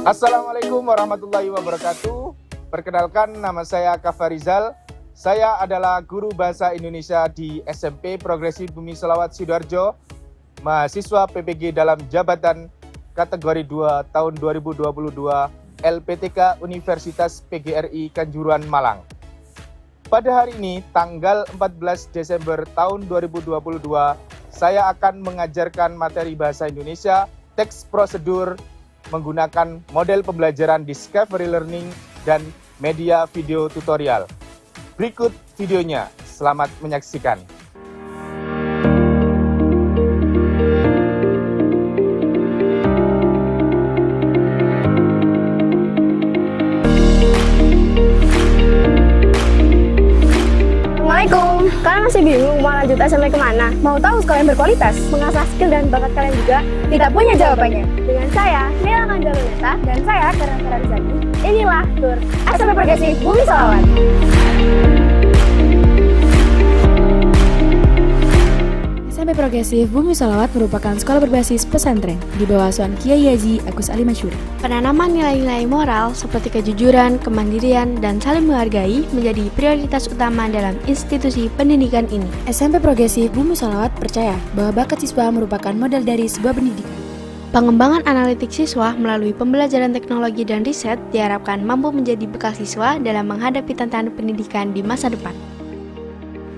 Assalamualaikum warahmatullahi wabarakatuh. Perkenalkan, nama saya Kafa Rizal. Saya adalah guru bahasa Indonesia di SMP Progresif Bumi Selawat Sidoarjo, mahasiswa PPG dalam jabatan kategori 2 tahun 2022 LPTK Universitas PGRI Kanjuruhan Malang. Pada hari ini, tanggal 14 Desember tahun 2022, saya akan mengajarkan materi bahasa Indonesia, teks prosedur, menggunakan model pembelajaran Discovery Learning dan media video tutorial. Berikut videonya, selamat menyaksikan. Assalamualaikum, kalian masih bingung mau lanjut SMP kemana? Mau tahu sekolah yang berkualitas, mengasah skill dan bakat kalian juga? Tidak punya jawabannya. Dengan saya, Nela Manjaluneta, dan saya, Karen Rizani. Inilah tur SMP Progresif Bumi Selawat. SMP Progresif Bumi Selawat merupakan sekolah berbasis pesantren di bawah asuhan Kiai Haji Agus Ali Masyuri. Penanaman nilai-nilai moral seperti kejujuran, kemandirian, dan saling menghargai menjadi prioritas utama dalam institusi pendidikan ini. SMP Progresif Bumi Selawat percaya bahwa bakat siswa merupakan modal dari sebuah pendidikan. Pengembangan analitik siswa melalui pembelajaran teknologi dan riset diharapkan mampu menjadi bekal siswa dalam menghadapi tantangan pendidikan di masa depan.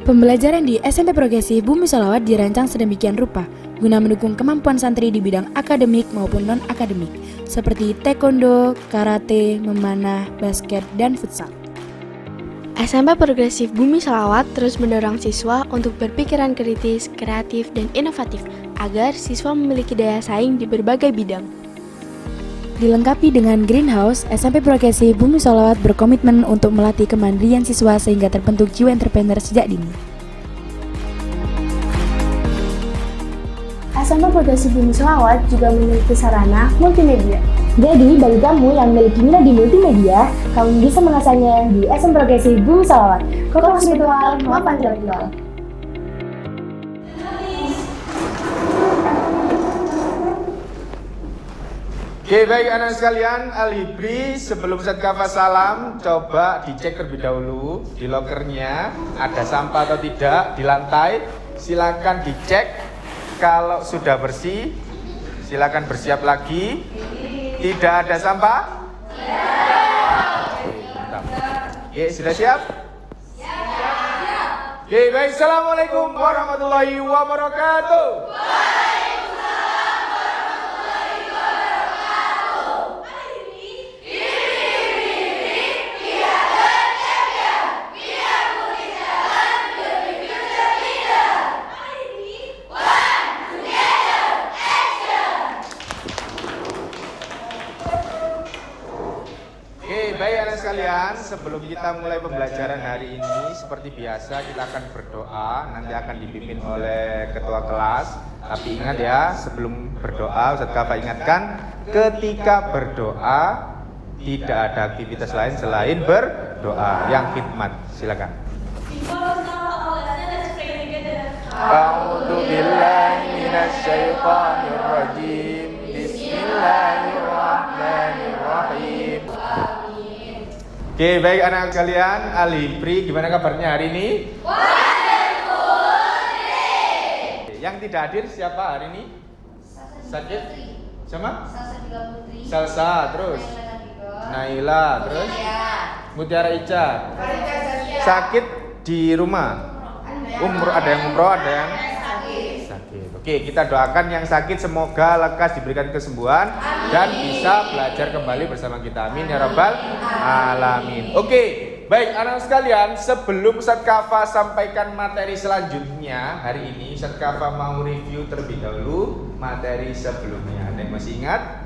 Pembelajaran di SMP Progresif Bumi Selawat dirancang sedemikian rupa guna mendukung kemampuan santri di bidang akademik maupun non-akademik seperti taekwondo, karate, memanah, basket, dan futsal. SMP Progresif Bumi Selawat terus mendorong siswa untuk berpikiran kritis, kreatif, dan inovatif agar siswa memiliki daya saing di berbagai bidang. Dilengkapi dengan greenhouse, SMP Progresif Bumi Selawat berkomitmen untuk melatih kemandirian siswa sehingga terbentuk jiwa entrepreneur sejak dini. SMP Progresif Bumi Selawat juga memiliki sarana multimedia. Jadi, bagi kamu yang memiliki minat di multimedia, kamu bisa mengasahnya di SMP Progresif Bumi Selawat. Kokoh spiritual maupun intelektual. Oke, baik anak sekalian, Al-Hibri, sebelum Ustaz Kafa salam, coba dicek terlebih dahulu di lokernya ada sampah atau tidak di lantai. Silakan dicek. Kalau sudah bersih, silakan bersiap lagi. Tidak ada sampah? Oke, sudah siap? Oke, baik. Assalamualaikum warahmatullahi wabarakatuh. Baik anak sekalian, sebelum kita mulai pembelajaran hari ini, seperti biasa kita akan berdoa. Nanti akan dipimpin oleh ketua kelas. Tapi ingat ya, sebelum berdoa Ustaz Kafa ingatkan, ketika berdoa tidak ada aktivitas lain selain berdoa. Yang khidmat, silakan. A'udzu billahi minasy syaithanir rajim. Bismillahirrahmanirrahim. Oke, baik anak kalian, Al-Hibri, gimana kabarnya hari ini? Yang tidak hadir siapa hari ini? Sakit? Siapa? Salsa, terus? Naila, terus? Mutiara Ica. Sakit di rumah? Umroh, ada yang umroh, ada yang sakit. Oke, kita doakan yang sakit semoga lekas diberikan kesembuhan dan bisa belajar kembali bersama kita. Amin ya rabbal alamin. Oke, baik anak sekalian, sebelum Ustaz Kafa sampaikan materi selanjutnya hari ini, Ustaz Kafa mau review terlebih dahulu materi sebelumnya. Ada yang masih ingat?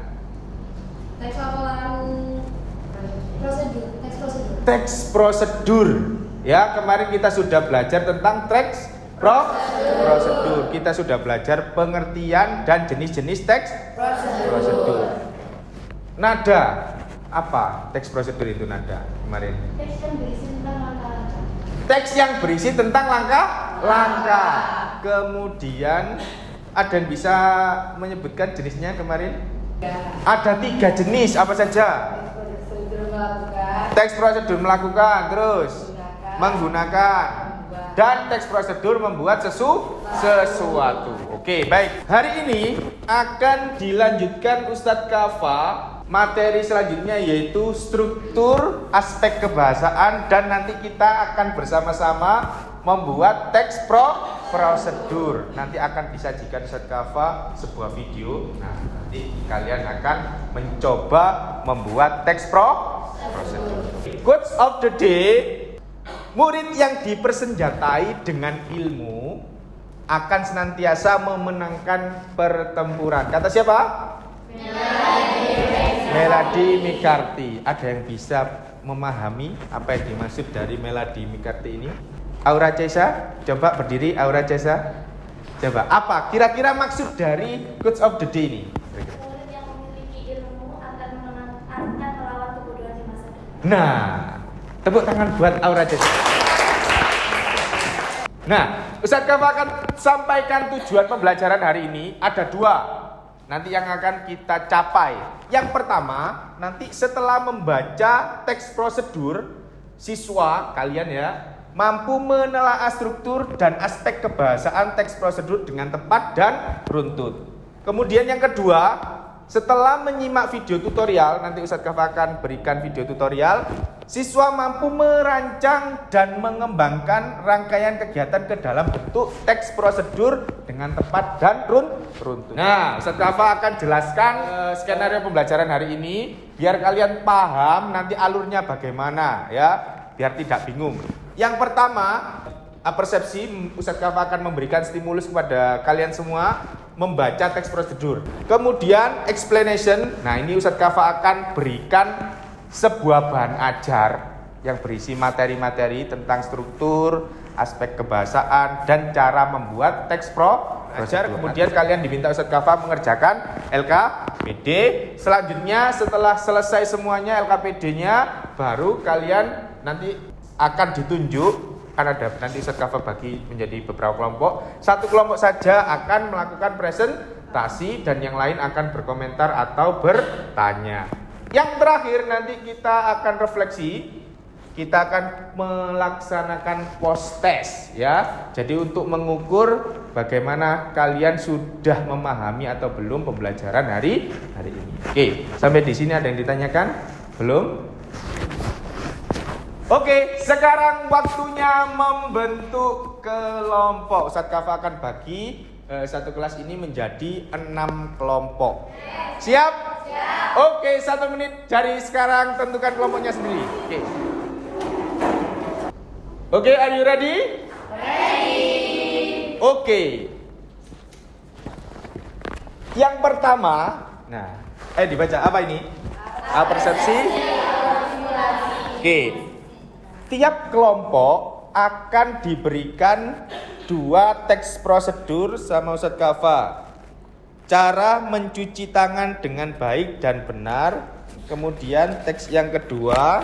Teks prosedur. Ya, kemarin kita sudah belajar tentang teks prosedur. Kita sudah belajar pengertian dan jenis-jenis teks prosedur. Nada, apa teks prosedur itu nada kemarin? Teks yang berisi tentang langkah-langkah. Kemudian ada yang bisa menyebutkan jenisnya kemarin? Ada 3 jenis, apa saja? Teks prosedur melakukan, terus menggunakan, dan teks prosedur membuat sesuatu. Oke, baik. Hari ini akan dilanjutkan Ustadz Kafa materi selanjutnya, yaitu struktur aspek kebahasaan, dan nanti kita akan bersama-sama membuat teks prosedur. Nanti akan disajikan Ustadz Kafa sebuah video. Nah, nanti kalian akan mencoba membuat teks prosedur. Quotes of the day. Murid yang dipersenjatai dengan ilmu akan senantiasa memenangkan pertempuran. Kata siapa? Melody Mikarti. Ada yang bisa memahami apa yang dimaksud dari Melody Mikarti ini? Aura Cesa, coba berdiri. Aura Cesa, coba apa kira-kira maksud dari quotes of the day ini? Murid yang memiliki ilmu akan melawan kebodohan di masa depan. Nah, tepuk tangan buat Aura Cesa. Nah, Ustadz Kafa akan sampaikan tujuan pembelajaran hari ini. Ada 2 nanti yang akan kita capai. Yang pertama, nanti setelah membaca teks prosedur, siswa kalian ya mampu menelaah struktur dan aspek kebahasaan teks prosedur dengan tepat dan runtut. Kemudian yang kedua, setelah menyimak video tutorial, nanti Ustadz Kafa akan berikan video tutorial, siswa mampu merancang dan mengembangkan rangkaian kegiatan ke dalam bentuk teks prosedur dengan tepat dan runtut. Nah, Ustadz Kafa akan jelaskan skenario pembelajaran hari ini biar kalian paham nanti alurnya bagaimana ya, biar tidak bingung. Yang pertama, persepsi. Ustadz Kafa akan memberikan stimulus kepada kalian semua membaca teks prosedur. Kemudian explanation. Nah, ini Ustadz Kafa akan berikan sebuah bahan ajar yang berisi materi-materi tentang struktur, aspek kebahasaan, dan cara membuat teks prosedur. Kemudian kalian diminta Ustadz Kafa mengerjakan LKPD. Selanjutnya setelah selesai semuanya LKPD-nya, baru kalian nanti akan ditunjuk. Kan ada nanti Ustadz Kafa bagi menjadi beberapa kelompok. Satu kelompok saja akan melakukan presentasi dan yang lain akan berkomentar atau bertanya. Yang terakhir nanti kita akan refleksi. Kita akan melaksanakan post test ya. Jadi untuk mengukur bagaimana kalian sudah memahami atau belum pembelajaran hari ini. Oke, sampai di sini ada yang ditanyakan? Belum? Oke, sekarang waktunya membentuk kelompok. Ustadz Kafa akan bagi satu kelas ini menjadi 6 kelompok. Siap? Siap. Oke, 1 menit dari sekarang tentukan kelompoknya sendiri. Oke, are you ready? Ready. Oke. Yang pertama, dibaca apa ini? Persepsi. Oke. Tiap kelompok akan diberikan 2 teks prosedur sama Ustadz Kafa. Cara mencuci tangan dengan baik dan benar. Kemudian teks yang kedua,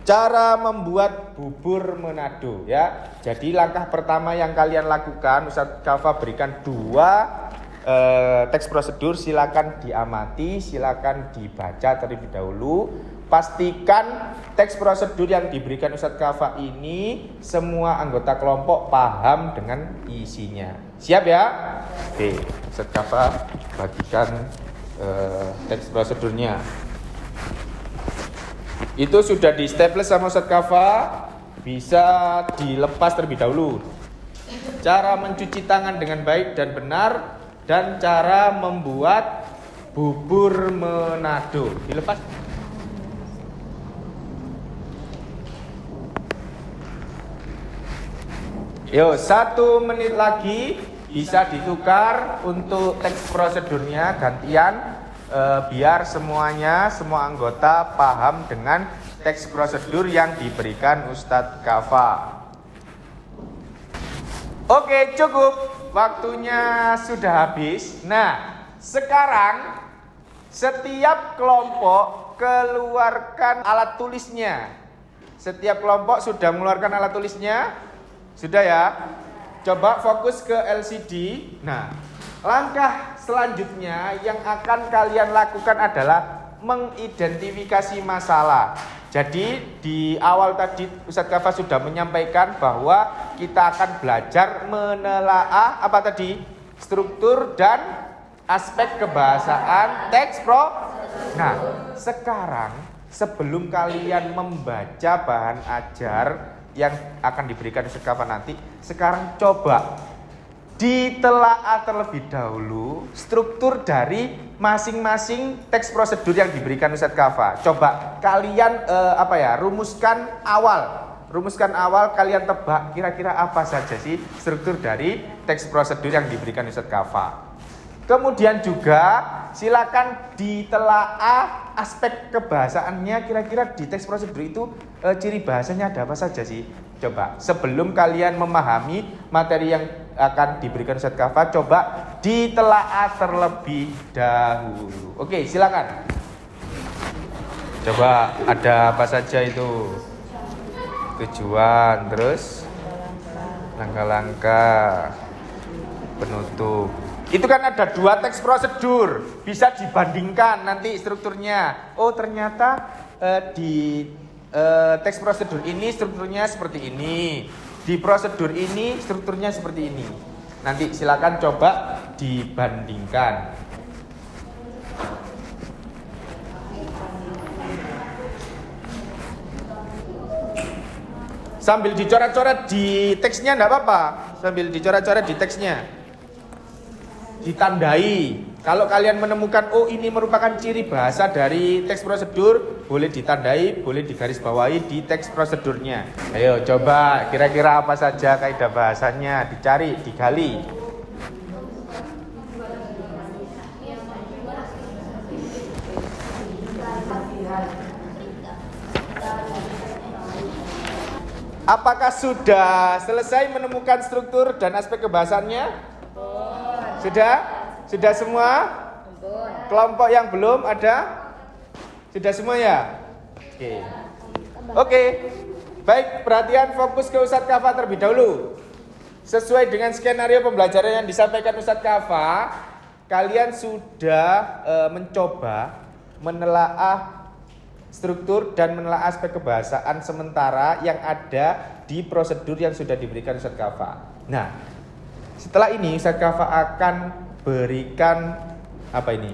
cara membuat bubur Manado ya. Jadi langkah pertama yang kalian lakukan, Ustadz Kafa berikan 2 teks prosedur. Silakan diamati, silakan dibaca terlebih dahulu. Pastikan teks prosedur yang diberikan Ustadz Kafa ini semua anggota kelompok paham dengan isinya. Siap ya? Oke, Ustadz Kafa bagikan teks prosedurnya. Itu sudah di staples sama Ustadz Kafa, bisa dilepas terlebih dahulu. Cara mencuci tangan dengan baik dan benar, dan cara membuat bubur Manado. Dilepas. Yo, 1 menit lagi bisa ditukar untuk teks prosedurnya gantian, biar semua anggota paham dengan teks prosedur yang diberikan Ustadz Kafa. Oke, cukup. Waktunya sudah habis. Nah, sekarang setiap kelompok keluarkan alat tulisnya. Setiap kelompok sudah mengeluarkan alat tulisnya? Sudah ya? Coba fokus ke LCD. Nah, langkah selanjutnya yang akan kalian lakukan adalah mengidentifikasi masalah. Jadi di awal tadi Ustadz Kafa sudah menyampaikan bahwa kita akan belajar menelaah apa tadi? Struktur dan aspek kebahasaan teks pro. Nah, sekarang sebelum kalian membaca bahan ajar yang akan diberikan Ustadz Kafa nanti, sekarang coba ditelaah terlebih dahulu struktur dari masing-masing teks prosedur yang diberikan Ustadz Kafa. Coba kalian rumuskan awal, kalian tebak kira-kira apa saja sih struktur dari teks prosedur yang diberikan Ustadz Kafa. Kemudian juga silakan ditelaah aspek kebahasaannya, kira-kira di teks prosedur itu ciri bahasanya ada apa saja sih? Coba sebelum kalian memahami materi yang akan diberikan Ustadz Kafa, coba ditelaah terlebih dahulu. Oke, silakan. Coba ada apa saja itu? Tujuan, terus langkah-langkah, penutup. Itu kan ada 2 teks prosedur, bisa dibandingkan nanti strukturnya. Oh ternyata di teks prosedur ini strukturnya seperti ini, di prosedur ini strukturnya seperti ini. Nanti silakan coba dibandingkan. Sambil dicoret-coret di teksnya enggak apa-apa, sambil dicoret-coret di teksnya. Ditandai. Kalau kalian menemukan oh ini merupakan ciri bahasa dari teks prosedur, boleh ditandai, boleh digarisbawahi di teks prosedurnya. Ayo coba kira-kira apa saja kaidah bahasanya, dicari, digali. Apakah sudah selesai menemukan struktur dan aspek kebahasannya? Sudah? Sudah semua? Kelompok yang belum ada? Sudah semua ya? Oke. Baik, perhatian fokus ke Ustadz Kafa terlebih dahulu. Sesuai dengan skenario pembelajaran yang disampaikan Ustadz Kafa, kalian sudah mencoba menelaah struktur dan menelaah aspek kebahasaan sementara yang ada di prosedur yang sudah diberikan Ustadz Kafa. Nah, setelah ini Ustadz Kafa akan berikan apa ini?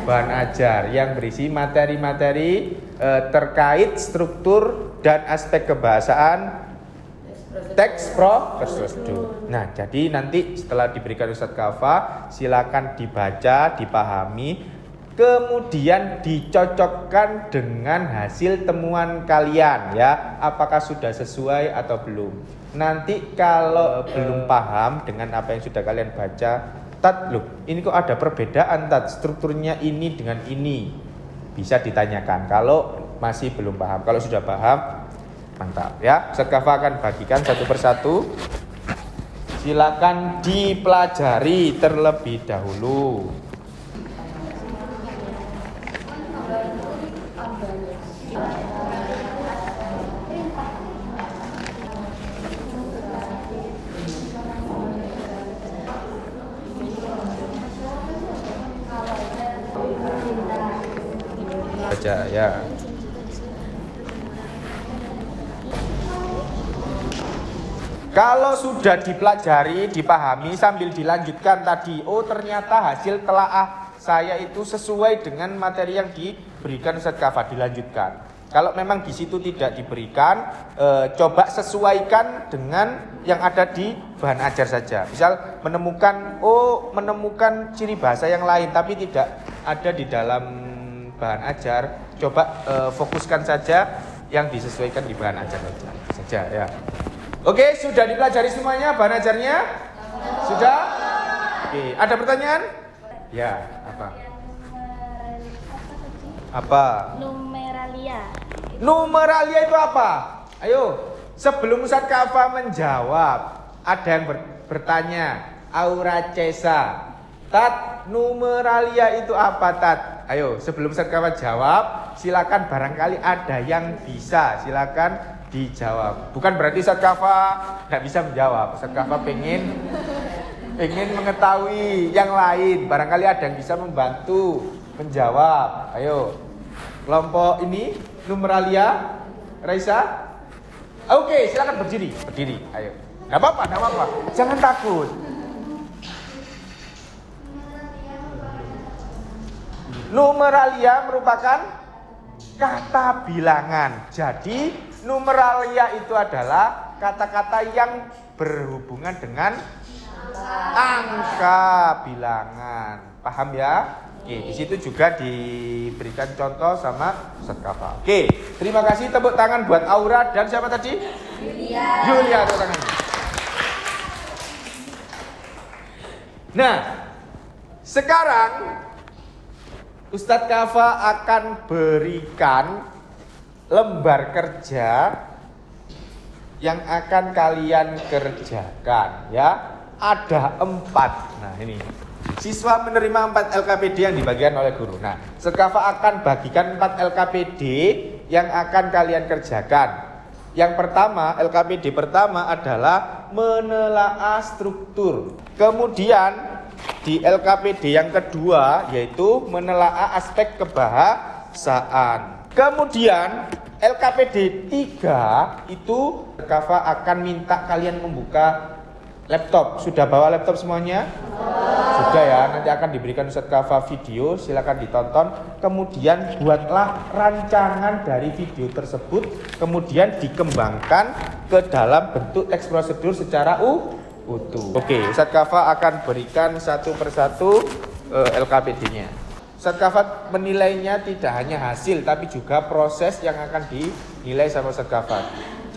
Bahan ajar yang berisi materi-materi terkait struktur dan aspek kebahasaan teks prosedur. Nah, jadi nanti setelah diberikan Ustadz Kafa, silakan dibaca, dipahami, kemudian dicocokkan dengan hasil temuan kalian ya, apakah sudah sesuai atau belum. Nanti kalau belum paham dengan apa yang sudah kalian baca, Tat, loh, ini kok ada perbedaan Tat, strukturnya ini dengan ini. Bisa ditanyakan kalau masih belum paham. Kalau sudah paham, mantap ya. Ustadz Kafa akan bagikan satu persatu. Silakan dipelajari terlebih dahulu. Baca ya. Kalau sudah dipelajari, dipahami sambil dilanjutkan tadi, oh ternyata hasil telaah saya itu sesuai dengan materi yang diberikan Ustadz Kafa, dilanjutkan. Kalau memang di situ tidak diberikan, coba sesuaikan dengan yang ada di bahan ajar saja. Misal menemukan ciri bahasa yang lain tapi tidak ada di dalam bahan ajar, coba fokuskan saja yang disesuaikan di bahan ajar saja ya. Oke, sudah dipelajari semuanya bahan ajarnya? Sudah? Oke, ada pertanyaan? Ya, apa? Apa? Numeralia itu apa? Ayo, sebelum Ustadz Kafa menjawab, ada yang bertanya, Aura Cesa, Tat, numeralia itu apa Tat? Ayo, sebelum Ustadz Kafa jawab, silakan barangkali ada yang bisa, silakan dijawab. Bukan berarti Ustadz Kafa nggak bisa menjawab. Ustadz Kafa pengen ingin mengetahui yang lain. Barangkali ada yang bisa membantu menjawab. Ayo, kelompok ini, Numeralia, Raisa. Oke, silakan berdiri. Berdiri, ayo. Nggak apa-apa. Jangan takut. Numeralia merupakan kata bilangan. Jadi, numeralia itu adalah kata-kata yang berhubungan dengan angka bilangan. Paham ya? Oke, di situ juga diberikan contoh sama Ustaz Kafa. Oke, terima kasih, tepuk tangan buat Aura dan siapa tadi? Yulia, tepuk tangan. Nah, sekarang Ustaz Kafa akan berikan lembar kerja yang akan kalian kerjakan ya. Ada 4. Nah, ini siswa menerima 4 LKPD yang dibagikan oleh guru. Nah, Sekafa akan bagikan 4 LKPD yang akan kalian kerjakan. Yang pertama, LKPD pertama adalah menelaah struktur. Kemudian di LKPD yang kedua yaitu menelaah aspek kebahasaan. Kemudian LKPD 3 itu Sekafa akan minta kalian membuka laptop. Sudah bawa laptop semuanya? Sudah ya, nanti akan diberikan Ustaz Kafa video, silakan ditonton. Kemudian buatlah rancangan dari video tersebut, kemudian dikembangkan ke dalam bentuk teks prosedur secara utuh. Oke, Ustaz Kafa akan berikan satu persatu LKPD-nya. Ustaz Kafa menilainya tidak hanya hasil, tapi juga proses yang akan dinilai sama Ustaz Kafa.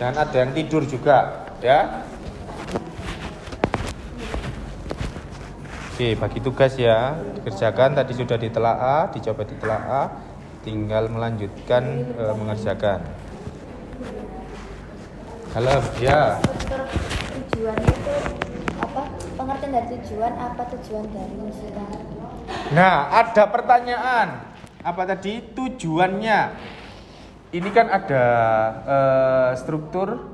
Jangan ada yang tidur juga, ya. Oke, bagi tugas ya, dikerjakan tadi sudah ditelaah, dicoba ditelaah, tinggal melanjutkan mengerjakan. Halo, ya. Tujuannya itu apa? Pengertian dari tujuan, apa tujuan dari musibah? Nah, ada pertanyaan. Apa tadi tujuannya? Ini kan ada struktur,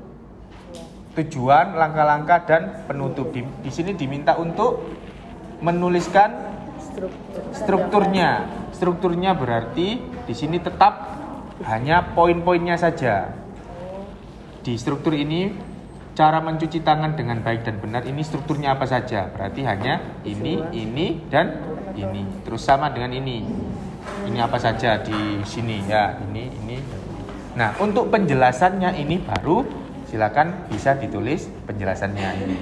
tujuan, langkah-langkah dan penutup. Di sini diminta untuk menuliskan strukturnya. Strukturnya berarti di sini tetap hanya poin-poinnya saja. Di struktur ini cara mencuci tangan dengan baik dan benar ini strukturnya apa saja? Berarti hanya ini dan ini. Terus sama dengan ini. Ini apa saja di sini ya? Ini. Nah, untuk penjelasannya ini baru silakan bisa ditulis penjelasannya ini.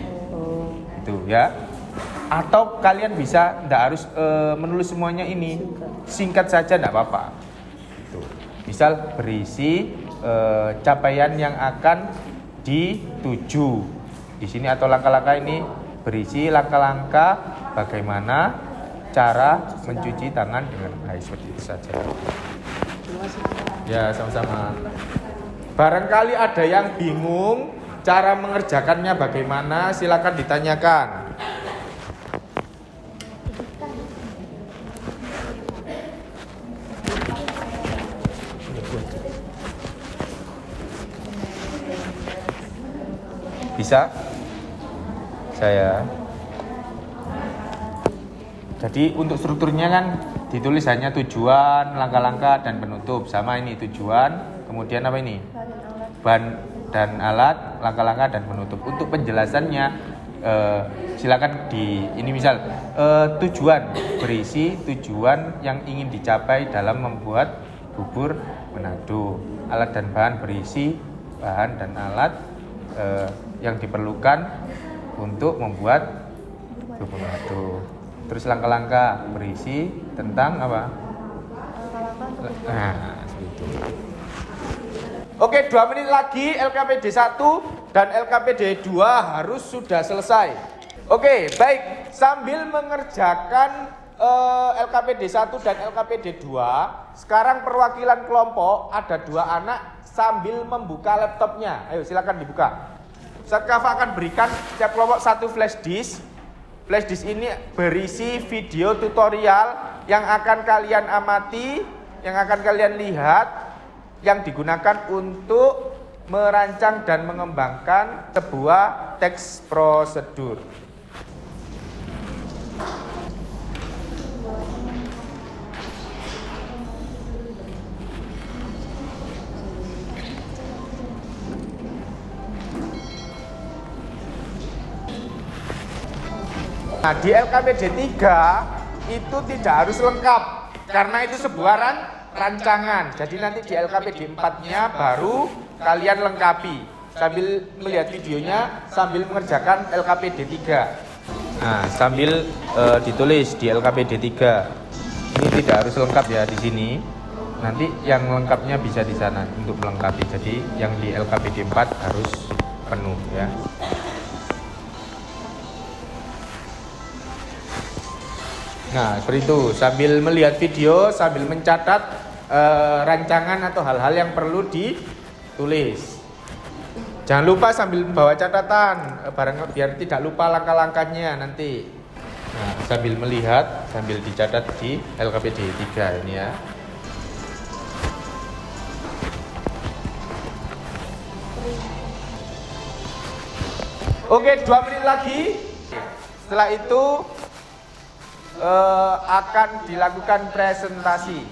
Itu ya. Atau kalian bisa tidak harus menulis semuanya ini, singkat saja tidak apa-apa. Gitu. Misal berisi capaian yang akan dituju di sini atau langkah-langkah ini berisi langkah-langkah bagaimana cara mencuci tangan dengan baik, seperti itu saja. Ya, sama-sama. Barangkali ada yang bingung cara mengerjakannya bagaimana, silakan ditanyakan. Bisa? Saya. Jadi untuk strukturnya kan ditulis hanya tujuan, langkah-langkah dan penutup. Sama ini tujuan, kemudian apa ini? Bahan dan alat, langkah-langkah dan penutup. Untuk penjelasannya silakan ini misal tujuan, berisi tujuan yang ingin dicapai dalam membuat bubur Manado. Alat dan bahan berisi bahan dan alat yang diperlukan untuk membuat bubur Manado. Terus langkah-langkah berisi tentang apa? Nah, seperti itu. Oke, 2 menit lagi LKPD 1 dan LKPD 2 harus sudah selesai. Oke, baik. Sambil mengerjakan LKPD 1 dan LKPD 2, sekarang perwakilan kelompok ada 2 anak sambil membuka laptopnya. Ayo silakan dibuka. Ustaz Kafa akan berikan setiap kelompok 1 flash disk. Flash disk ini berisi video tutorial yang akan kalian amati, yang akan kalian lihat, yang digunakan untuk merancang dan mengembangkan sebuah teks prosedur. Nah, di LKPD 3 itu tidak harus lengkap karena itu sebuah rancangan. Jadi nanti di LKPD 4-nya baru kalian lengkapi sambil melihat videonya sambil mengerjakan LKPD 3. Nah, sambil ditulis di LKPD 3. Ini tidak harus lengkap ya di sini. Nanti yang lengkapnya bisa di sana untuk melengkapi. Jadi yang di LKPD 4 harus penuh ya. Nah, seperti itu. Sambil melihat video, sambil mencatat rancangan atau hal-hal yang perlu ditulis. Jangan lupa sambil bawa catatan, biar tidak lupa langkah-langkahnya nanti. Nah, sambil melihat, sambil dicatat di LKPD 3 ini ya. Oke, 2 menit lagi. Setelah itu akan dilakukan presentasi.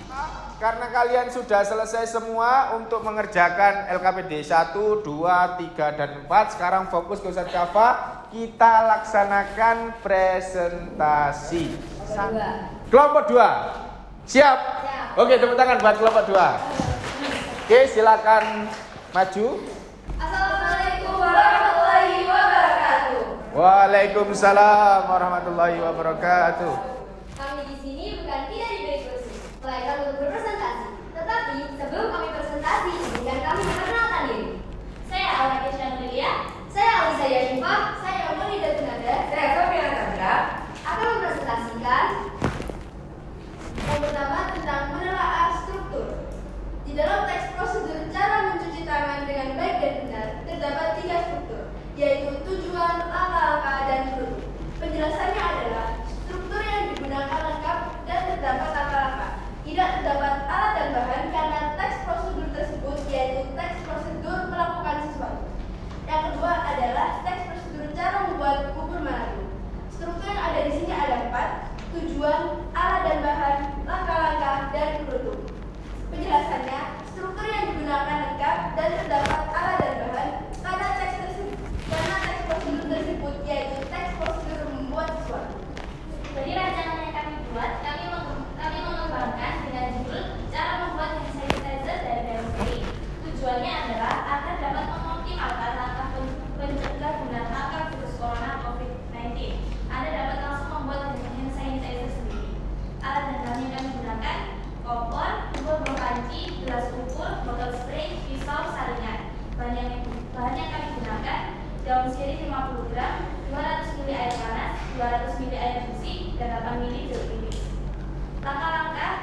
Karena kalian sudah selesai semua untuk mengerjakan LKPD 1, 2, 3, dan 4. Sekarang fokus ke Ustadz Kafa. Kita laksanakan presentasi. Kelompok 2. Siap? Oke, tepuk tangan buat kelompok 2. Oke, silakan maju. Assalamualaikum warahmatullahi wabarakatuh. Waalaikumsalam warahmatullahi wabarakatuh. Kami di sini bukan tidak diberi kursi, melainkan untuk berpresentasi. Tetapi sebelum kami presentasi, izinkan kami memperkenalkan diri. Saya Aura Keshandelia, saya Alisa Yashifah, saya Umuni Datunada, saya Sofia Chandra akan mempresentasikan yang pertama tentang penelaah struktur. Di dalam teks prosedur cara mencuci tangan dengan baik dan benar terdapat 3 struktur, yaitu tujuan, langkah-langkah, dan produk. Penjelasannya adalah struktur yang digunakan lengkap dan terdapat langkah-langkah. Tidak terdapat alat dan bahan karena teks prosedur tersebut yaitu teks prosedur melakukan sesuatu. Yang kedua adalah teks prosedur cara membuat bubur manado. Struktur yang ada di sini ada 4: tujuan, alat dan bahan, langkah-langkah, dan produk. Penjelasannya, struktur yang digunakan lengkap dan terdapat alat dan bahan karena teks prosedur tersebut yaitu teks prosedur membuat sesuatu. Dari rancangan yang kami buat, kami mengembangkan dengan judul cara membuat hand sanitizer dari dalam sendiri. Tujuannya adalah agar dapat mengoptimalkan langkah pencegah gunakan angka virus corona COVID-19. Anda dapat langsung membuat hand sanitizer sendiri. Alat dan bahan yang kami gunakan: kompor, buah panci, gelas ukur, botol spray, pisau, saringan. Bahan yang kami gunakan: daun sirih 50 gram, 200 ml air panas, 200 ml air bersih, dan 8 ml jeruk nipis. Langkah-langkah: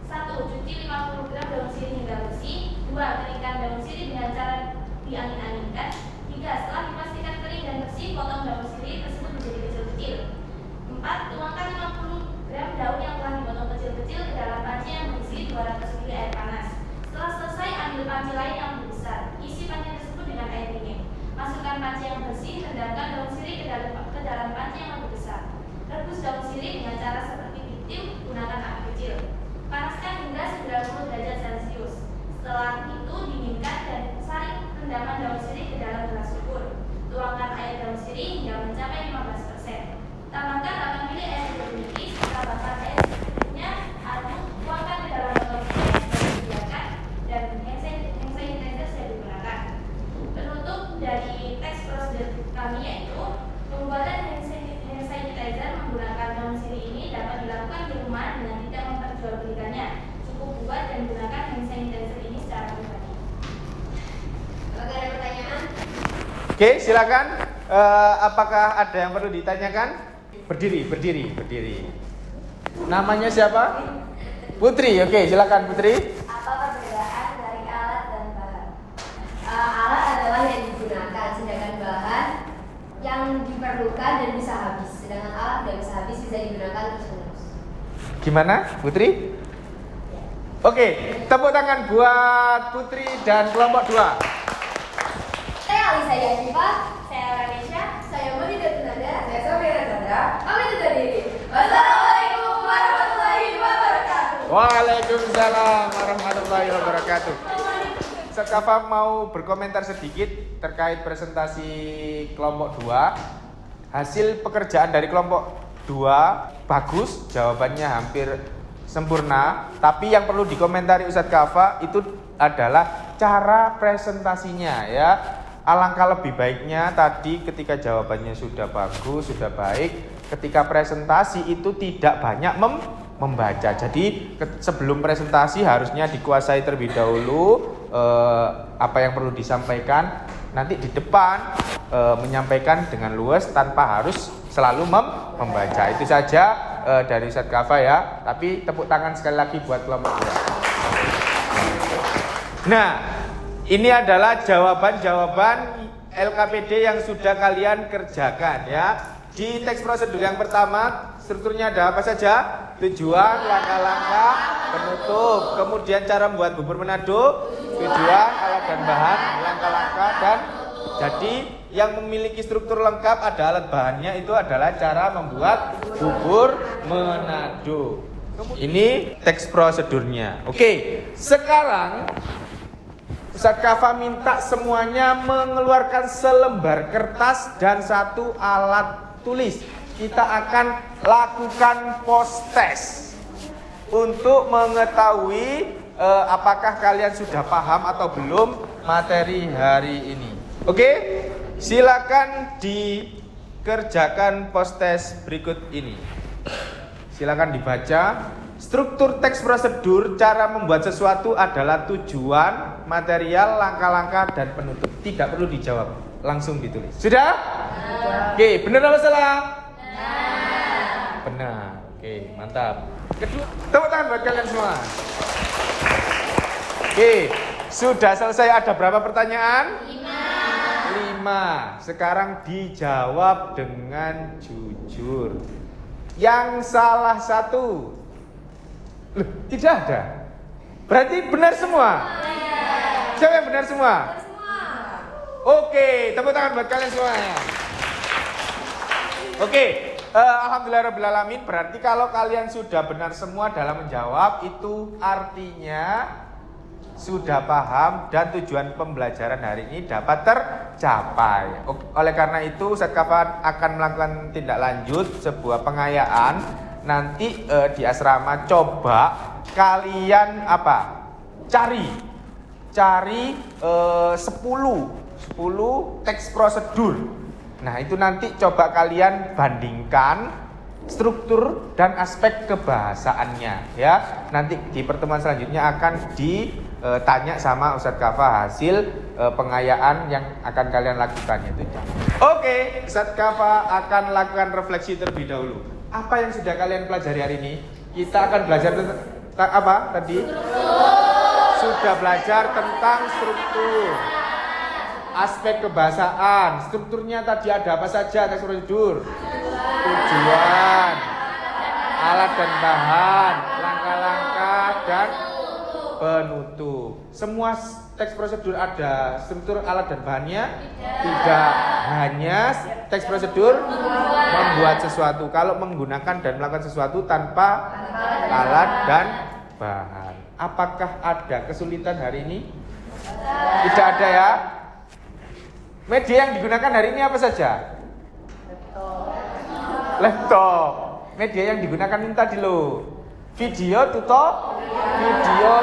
1. Cuci 50 gram daun sirih hingga bersih. 2. Keringkan daun sirih dengan cara diangin-anginkan. 3. Setelah dipastikan kering dan bersih, potong daun sirih tersebut menjadi kecil-kecil. 4. Tuangkan 50 gram daun yang telah dipotong kecil-kecil ke dalam panci yang berisi 200 ml air panas. Setelah selesai, ambil panci lain yang lebih besar. Isi panci tersebut dengan air dingin. Masukkan panci yang bersih, rendamkan daun sirih ke dalam panci yang lebih besar. Rebus daun sirih dengan cara seperti piting, gunakan api kecil. Panaskan hingga 90 derajat Celcius. Setelah itu dinginkan dan saring rendaman daun sirih ke dalam gelas ukur. Tuangkan air daun sirih hingga mencapai 15%. Tambahkan 8 ml air jeruk nipis, tambahkan air secukupnya, aduk, tuangkan ke dalam botol spray yang sudah disediakan, dan hand sanitizer sudah digunakan. Penutup dari teks prosedur kami yaitu pembuatan hand sanitizer menggunakan daun sirih ini dapat dilakukan di rumah dengan tidak memperjualbelikannya. Cukup buat dan gunakan hand sanitizer ini secara pribadi. Apakah ada pertanyaan? Oke, silakan. Apakah ada yang perlu ditanyakan? Berdiri. Namanya siapa? Putri. Oke, silakan Putri. Apa perbedaan dari alat dan bahan? Alat adalah yang digunakan, sedangkan bahan yang diperlukan dan bisa habis. Sedangkan alat tidak bisa habis, bisa digunakan terus-menerus. Gimana, Putri? Oke, tepuk tangan buat Putri dan kelompok 2. Saya Alisa Yashifah, saya Ranisha, saya Moni Datunada, saya Sofia Chandra. Kami undur diri. Wassalamualaikum warahmatullahi wabarakatuh. Waalaikumsalam warahmatullahi wabarakatuh. Ustadz Kafa mau berkomentar sedikit terkait presentasi kelompok 2. Hasil pekerjaan dari kelompok 2 bagus, jawabannya hampir sempurna. Tapi yang perlu dikomentari Ustadz Kafa itu adalah cara presentasinya ya. Alangkah lebih baiknya tadi ketika jawabannya sudah bagus, sudah baik, ketika presentasi itu tidak banyak membaca. Jadi sebelum presentasi harusnya dikuasai terlebih dahulu apa yang perlu disampaikan. Nanti di depan menyampaikan dengan luas tanpa harus selalu membaca. Itu saja dari Ustadz Kafa ya. Tapi tepuk tangan sekali lagi buat kelompok 2. Nah, ini adalah jawaban-jawaban LKPD yang sudah kalian kerjakan ya. Di teks prosedur yang pertama, strukturnya ada apa saja? Tujuan, langkah-langkah, penutup. Kemudian cara membuat bubur Manado, tujuan, alat dan bahan, langkah-langkah, dan jadi yang memiliki struktur lengkap ada alat bahannya itu adalah cara membuat bubur Manado. Ini teks prosedurnya. Oke, sekarang Ustadz Kafa minta semuanya mengeluarkan selembar kertas dan 1 alat tulis. Kita akan lakukan post test untuk mengetahui apakah kalian sudah paham atau belum materi hari ini. Oke, silakan dikerjakan post test berikut ini. Silakan dibaca. Struktur teks prosedur cara membuat sesuatu adalah tujuan, material, langkah-langkah, dan penutup. Tidak perlu dijawab, langsung ditulis. Sudah? Oke, benar apa salah? Benar. Oke, mantap. Kedua, tepuk tangan buat kalian semua. Oke, sudah selesai. Ada berapa pertanyaan? 5. Sekarang dijawab dengan jujur. Yang salah 1. Loh, tidak ada. Berarti benar semua? Siapa yang benar semua? Oke, tepuk tangan buat kalian semuanya. Oke, alhamdulillahirrahmanirrahim. Berarti kalau kalian sudah benar semua dalam menjawab, itu artinya sudah paham dan tujuan pembelajaran hari ini dapat tercapai. Oleh karena itu, Ustadz Kafa akan melakukan tindak lanjut sebuah pengayaan. Nanti di asrama coba kalian cari 10 teks prosedur. Nah, itu nanti coba kalian bandingkan struktur dan aspek kebahasaannya ya. Nanti di pertemuan selanjutnya akan ditanya sama Ustadz Kafa hasil pengayaan yang akan kalian lakukan itu. Oke, Ustadz Kafa akan lakukan refleksi terlebih dahulu. Apa yang sudah kalian pelajari hari ini? Kita akan belajar tentang apa tadi? Sudah belajar tentang struktur, aspek kebahasaan. Strukturnya tadi ada apa saja teks prosedur? Tujuan, alat dan bahan, langkah-langkah, dan penutup. Semua teks prosedur ada struktur, alat dan bahannya? Tidak, hanya teks prosedur membuat sesuatu. Kalau menggunakan dan melakukan sesuatu tanpa alat dan bahan. Apakah ada kesulitan hari ini? Tidak ada ya. Media yang digunakan hari ini apa saja? Laptop. Media yang digunakan ini tadi loh. Video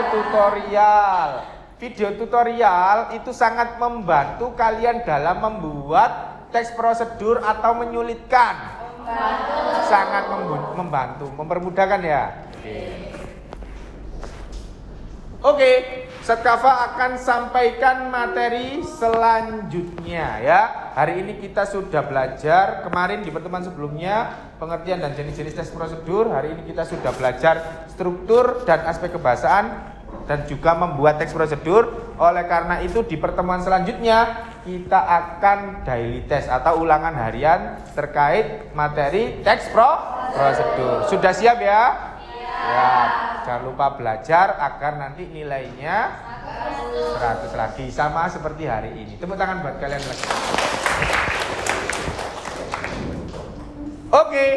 tutorial. Video tutorial itu sangat membantu kalian dalam membuat teks prosedur atau menyulitkan? Sangat membantu, mempermudahkan ya. Oke, Ustadz Kafa akan sampaikan materi selanjutnya ya. Hari ini kita sudah belajar, kemarin di pertemuan sebelumnya pengertian dan jenis-jenis teks prosedur. Hari ini kita sudah belajar struktur dan aspek kebahasaan dan juga membuat teks prosedur. Oleh karena itu di pertemuan selanjutnya kita akan daily test atau ulangan harian terkait materi teks prosedur. Sudah siap ya? Ya, jangan lupa belajar agar nanti nilainya 100 lagi sama seperti hari ini. Tepuk tangan buat kalian lagi. Oke,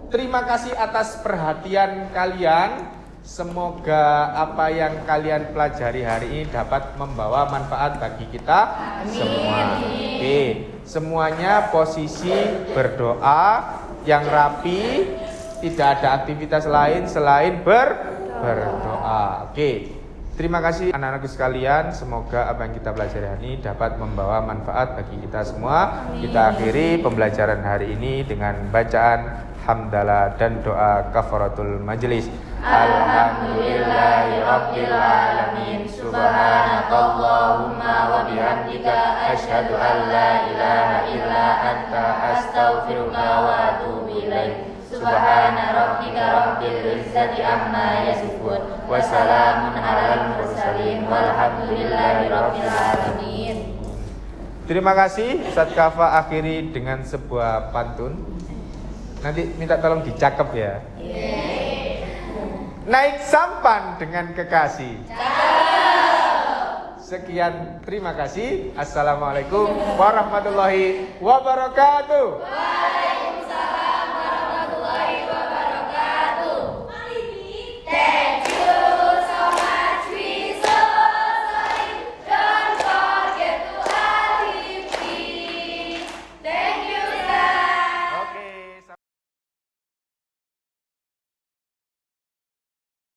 terima kasih atas perhatian kalian. Semoga apa yang kalian pelajari hari ini dapat membawa manfaat bagi kita semua. Oke, semuanya posisi berdoa yang rapi, tidak ada aktivitas lain selain berdoa. Oke. Terima kasih anak-anakku sekalian. Semoga apa yang kita pelajari hari ini dapat membawa manfaat bagi kita semua. Kita akhiri pembelajaran hari ini dengan bacaan hamdalah dan doa kafaratul majelis. Alhamdulillahirabbil alamin. Subhanakallahumma wa bihamdika asyhadu an la ilaha illa anta astaghfiruka wa atubu ilaik. Subhana rabbika rabbil izzati amma yasifun wa salamun alal mursalin walhamdulillahi rabbil alamin. Terima kasih. Ustaz Kafa akhiri dengan sebuah pantun. Nanti minta tolong dicakep ya. Naik sampan dengan kekasih. Sekian, terima kasih. Assalamualaikum warahmatullahi wabarakatuh.